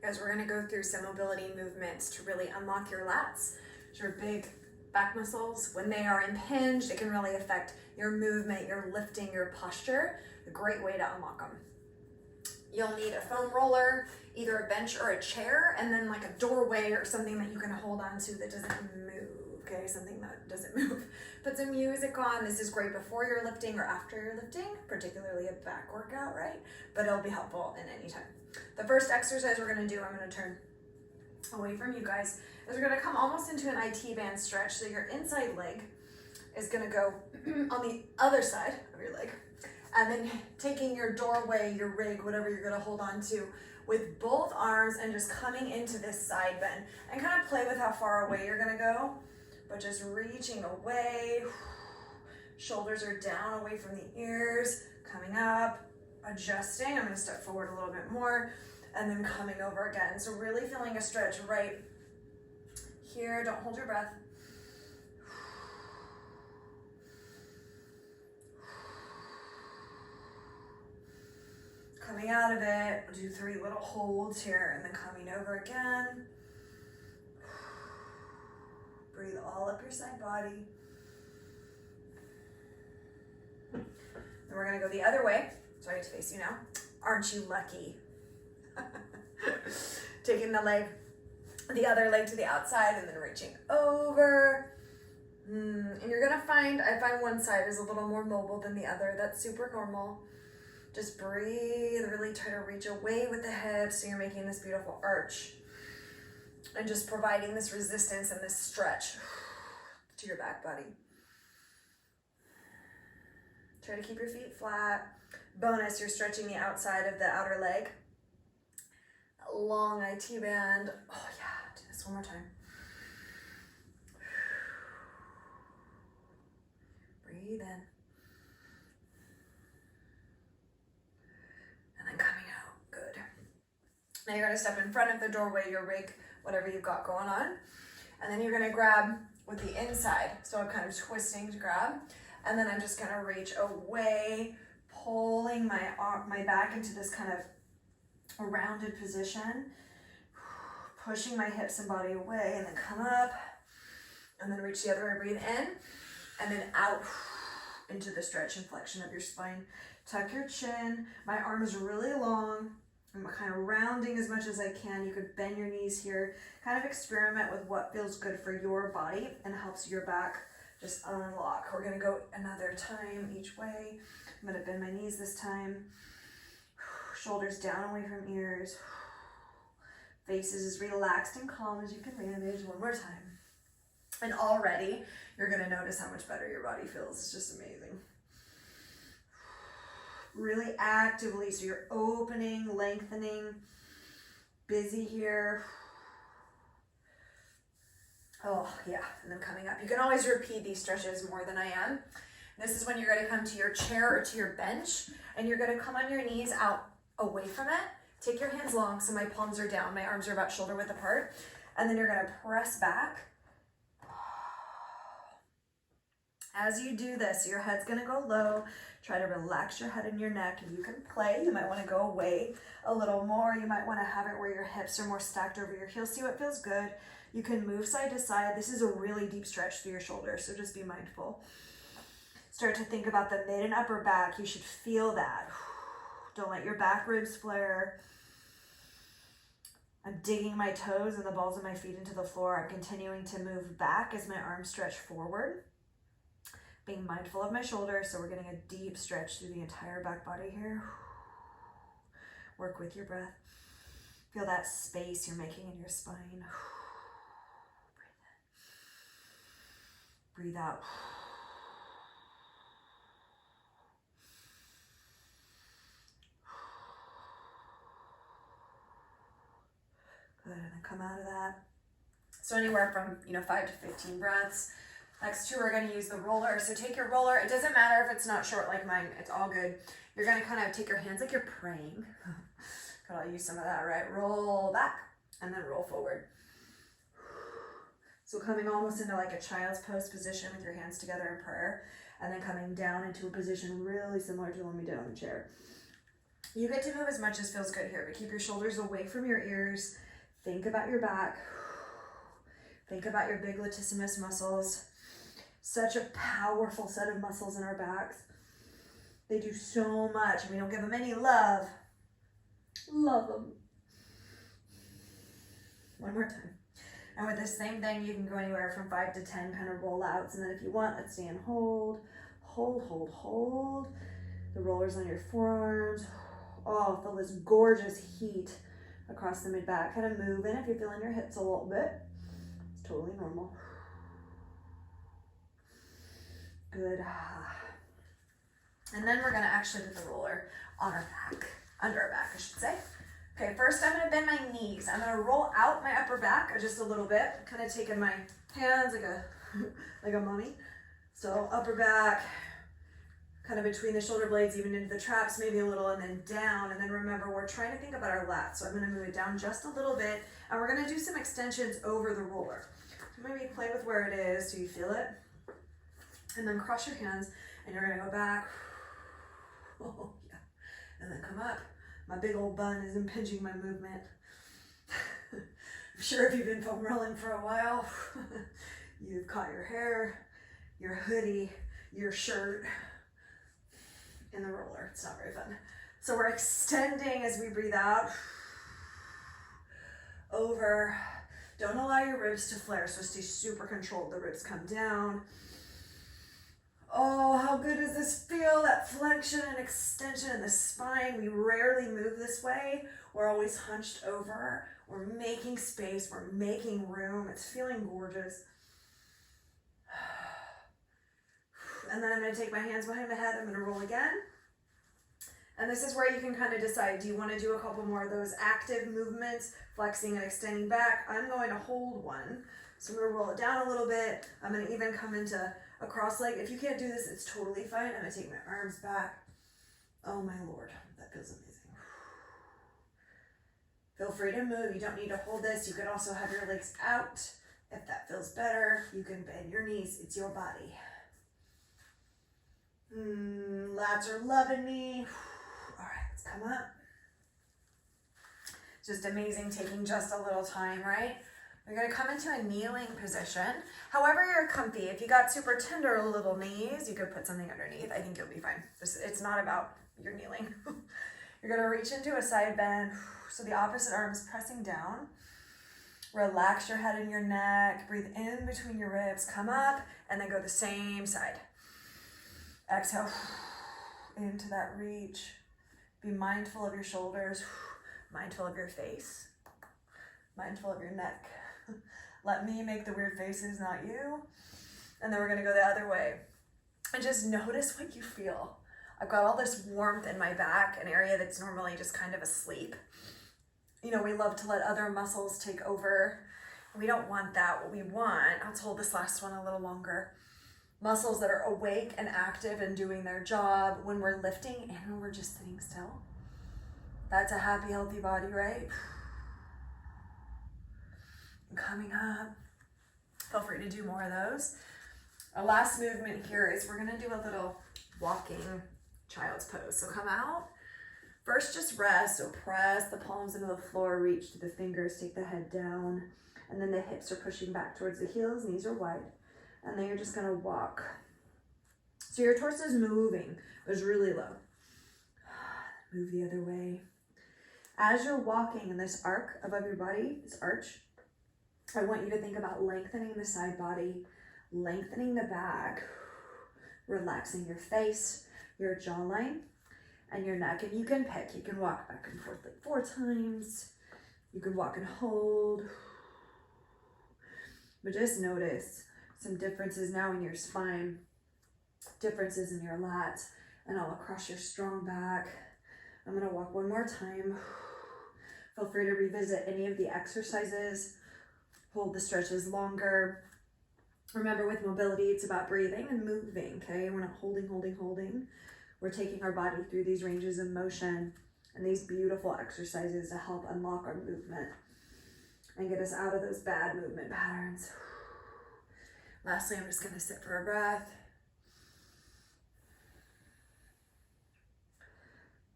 Because we're gonna go through some mobility movements to really unlock your lats, your big back muscles. When they are impinged, it can really affect your movement, your lifting, your posture. A great way to unlock them. You'll need a foam roller, either a bench or a chair, and then like a doorway or something that you can hold on to that doesn't move, okay? Something that doesn't move. Put some music on. This is great before you're lifting or after you're lifting, particularly a back workout, right? But it'll be helpful in any time. The first exercise we're gonna do, I'm gonna turn away from you guys, is we're gonna come almost into an IT band stretch. So your inside leg is gonna go on the other side of your leg. And then taking your doorway, your rig, whatever you're gonna hold on to, with both arms and just coming into this side bend. And kind of play with how far away you're gonna go, but just reaching away. Shoulders are down away from the ears, coming up, adjusting. I'm gonna step forward a little bit more, and then coming over again. So really feeling a stretch right here. Don't hold your breath. Coming out of it, do 3 little holds here, and then coming over again. Breathe all up your side body. Then we're gonna go the other way. So I get to face you now. Aren't you lucky? Taking the other leg to the outside, and then reaching over. And you're gonna find, I find one side is a little more mobile than the other. That's super normal. Just breathe, really try to reach away with the hips so you're making this beautiful arch. And just providing this resistance and this stretch to your back body. Try to keep your feet flat. Bonus, you're stretching the outside of the outer leg. Long IT band. Oh yeah, do this one more time. Breathe in. And then coming out, good. Now you're gonna step in front of the doorway, your rig, whatever you've got going on. And then you're gonna grab with the inside. So I'm kind of twisting to grab. And then I'm just gonna reach away, pulling my back into this kind of a rounded position, pushing my hips and body away, and then come up, and then reach the other way, breathe in, and then out into the stretch and flexion of your spine. Tuck your chin. My arm is really long. I'm kind of rounding as much as I can. You could bend your knees here. Kind of experiment with what feels good for your body and helps your back just unlock. We're gonna go another time each way. I'm gonna bend my knees this time. Shoulders down away from ears. Face is as relaxed and calm as you can manage. One more time. And already, you're gonna notice how much better your body feels. It's just amazing. Really actively, so you're opening, lengthening, busy here. Oh yeah, and then coming up. You can always repeat these stretches more than I am. This is when you're gonna come to your chair or to your bench, and you're gonna come on your knees out away from it. Take your hands long, so my palms are down, my arms are about shoulder width apart, and then you're gonna press back. As you do this, your head's gonna go low. Try to relax your head and your neck. If you can play, you might wanna go away a little more. You might wanna have it where your hips are more stacked over your heels. See what feels good. You can move side to side. This is a really deep stretch through your shoulders, so just be mindful. Start to think about the mid and upper back. You should feel that. Don't let your back ribs flare. I'm digging my toes and the balls of my feet into the floor. I'm continuing to move back as my arms stretch forward. Being mindful of my shoulders, so we're getting a deep stretch through the entire back body here. Work with your breath. Feel that space you're making in your spine. Breathe in. Breathe out. Good, and then come out of that. So anywhere from 5 to 15 breaths. Next two, we're going to use the roller. So take your roller. It doesn't matter if it's not short like mine. It's all good. You're going to kind of take your hands like you're praying. Could I use some of that, right? Roll back and then roll forward. So coming almost into like a child's pose position with your hands together in prayer, and then coming down into a position really similar to the one we did on the chair. You get to move as much as feels good here, but keep your shoulders away from your ears. Think about your back. Think about your big latissimus muscles. Such a powerful set of muscles in our backs. They do so much. We don't give them any love. Love them. One more time. And with this same thing, you can go anywhere from 5 to 10 kind of rollouts. And then if you want, let's stay and hold. Hold, hold, hold. The rollers on your forearms. Oh, feel this gorgeous heat across the mid-back. Kind of move in if you're feeling your hips a little bit. It's totally normal. Good. And then we're gonna actually do the roller on our back, under our back, I should say. Okay, first I'm gonna bend my knees. I'm gonna roll out my upper back just a little bit, kind of taking my hands like a mummy. So upper back, kind of between the shoulder blades, even into the traps, maybe a little, and then down. And then remember, we're trying to think about our lats. So I'm gonna move it down just a little bit, and we're gonna do some extensions over the roller. So maybe play with where it is, so you feel it. And then cross your hands, and you're gonna go back. Oh, yeah. And then come up. My big old bun is impinging my movement. I'm sure if you've been foam rolling for a while, you've caught your hair, your hoodie, your shirt in the roller. It's not very fun. So we're extending as we breathe out. Over. Don't allow your ribs to flare, so stay super controlled. The ribs come down. Oh, how good does this feel? That flexion and extension in the spine. We rarely move this way. We're always hunched over. We're making space. We're making room. It's feeling gorgeous. And then I'm going to take my hands behind my head. I'm going to roll again. And this is where you can kind of decide, do you want to do a couple more of those active movements, flexing and extending back? I'm going to hold one. So I'm going to roll it down a little bit. I'm going to even come into a cross leg. If you can't do this, it's totally fine. I'm going to take my arms back. Oh my Lord, that feels amazing. Feel free to move. You don't need to hold this. You could also have your legs out. If that feels better, you can bend your knees. It's your body. Lats are loving me. All right, let's come up. Just amazing, taking just a little time, right? We're gonna come into a kneeling position. However you're comfy. If you got super tender little knees, you could put something underneath. I think you'll be fine. It's not about your kneeling. You're gonna reach into a side bend. So the opposite arm is pressing down. Relax your head and your neck. Breathe in between your ribs. Come up and then go the same side. Exhale into that reach. Be mindful of your shoulders. Mindful of your face. Mindful of your neck. Let me make the weird faces, not you. And then we're gonna go the other way. And just notice what you feel. I've got all this warmth in my back, an area that's normally just kind of asleep. You know, we love to let other muscles take over. We don't want that. What we want, let's hold this last one a little longer. Muscles that are awake and active and doing their job when we're lifting and when we're just sitting still. That's a happy, healthy body, right? Coming up. Feel free to do more of those. Our last movement here is we're gonna do a little walking child's pose. So come out. First, just rest. So press the palms into the floor, reach to the fingers, take the head down, and then the hips are pushing back towards the heels, knees are wide. And then you're just gonna walk. So your torso is moving, but it's really low. Move the other way. As you're walking in this arc above your body, this arch, I want you to think about lengthening the side body, lengthening the back, relaxing your face, your jawline, and your neck. And you can pick, you can walk back and forth like 4 times. You can walk and hold. But just notice some differences now in your spine, differences in your lats, and all across your strong back. I'm gonna walk one more time. Feel free to revisit any of the exercises. Hold the stretches longer. Remember, with mobility, it's about breathing and moving, okay? We're not holding. We're taking our body through these ranges of motion and these beautiful exercises to help unlock our movement and get us out of those bad movement patterns. Lastly, I'm just gonna sit for a breath.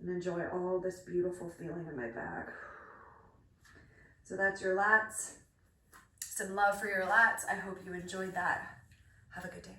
and enjoy all this beautiful feeling in my back. So that's your lats. Some love for your lats. I hope you enjoyed that. Have a good day.